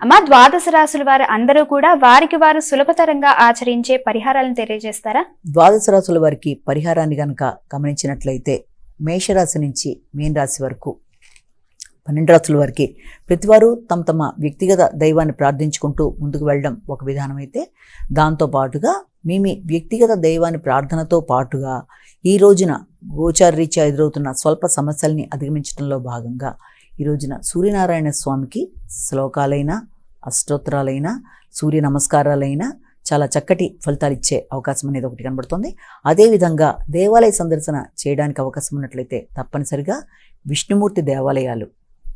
అమ్మ, ద్వాదశ రాశుల వారు అందరూ కూడా వారికి వారు సులభతరంగా ఆచరించే పరిహారాలను తెలియజేస్తారా? ద్వాదశ రాశుల వారికి పరిహారాన్ని గనక గమనించినట్లయితే మేషరాశి నుంచి మీన రాశి వరకు 12 రాశుల వారికి ప్రతివారు తమ వ్యక్తిగత దైవాన్ని ప్రార్థించుకుంటూ ముందుకు వెళ్ళడం ఒక విధానం అయితే, దాంతోపాటుగా మీ వ్యక్తిగత దైవాన్ని ప్రార్థనతో పాటుగా ఈ రోజున గోచారరీత్యా ఎదురవుతున్న స్వల్ప సమస్యల్ని అధిగమించడంలో భాగంగా ఈ రోజున సూర్యనారాయణ స్వామికి శ్లోకాలైన, అష్టోత్తరాలైన, సూర్య నమస్కారాలైన చాలా చక్కటి ఫలితాలు ఇచ్చే అవకాశం అనేది ఒకటి కనబడుతుంది. అదేవిధంగా దేవాలయ సందర్శన చేయడానికి అవకాశం ఉన్నట్లయితే తప్పనిసరిగా విష్ణుమూర్తి దేవాలయాలు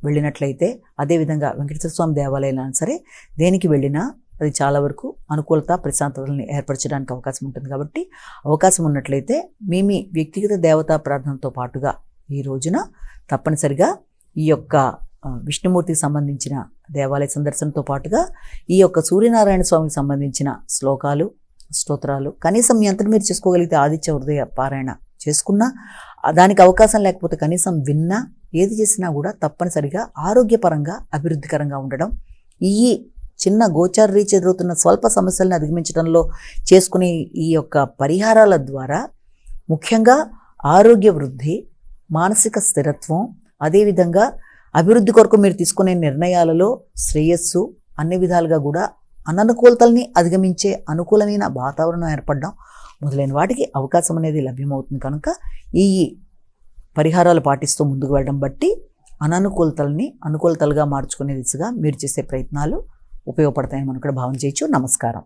వెళ్ళినట్లయితే, అదేవిధంగా వెంకటేశ్వర స్వామి దేవాలయాలైనా సరే దేనికి వెళ్ళినా అది చాలా వరకు అనుకూలత, ప్రశాంతతల్ని ఏర్పరచడానికి అవకాశం ఉంటుంది. కాబట్టి అవకాశం ఉన్నట్లయితే మీ వ్యక్తిగత దేవతా ప్రార్థనతో పాటుగా ఈ రోజున తప్పనిసరిగా ఈ యొక్క విష్ణుమూర్తికి సంబంధించిన దేవాలయ సందర్శనతో పాటుగా ఈ యొక్క సూర్యనారాయణ స్వామికి సంబంధించిన శ్లోకాలు, స్తోత్రాలు కనీసం మీ అంతటి మీరు చేసుకోగలిగితే ఆదిత్య హృదయ పారాయణ చేసుకున్నా, దానికి అవకాశం లేకపోతే కనీసం విన్నా, ఏది చేసినా కూడా తప్పనిసరిగా ఆరోగ్యపరంగా అభివృద్ధికరంగా ఉండడం, ఈ చిన్న గోచార రీత్యా ఎదురవుతున్న స్వల్ప సమస్యలను అధిగమించడంలో చేసుకునే ఈ యొక్క పరిహారాల ద్వారా ముఖ్యంగా ఆరోగ్య వృద్ధి, మానసిక స్థిరత్వం, అదేవిధంగా అభివృద్ధి కొరకు మీరు తీసుకునే నిర్ణయాలలో శ్రేయస్సు, అన్ని విధాలుగా కూడా అననుకూలతల్ని అధిగమించే అనుకూలమైన వాతావరణం ఏర్పడడం మొదలైన వాటికి అవకాశం అనేది లభ్యమవుతుంది. కనుక ఈ పరిహారాలు పాటిస్తూ ముందుకు వెళ్ళడం బట్టి అననుకూలతల్ని అనుకూలతలుగా మార్చుకునే దిశగా మీరు చేసే ప్రయత్నాలు ఉపయోగపడతాయని మనం కూడా భావన చేయొచ్చు. నమస్కారం.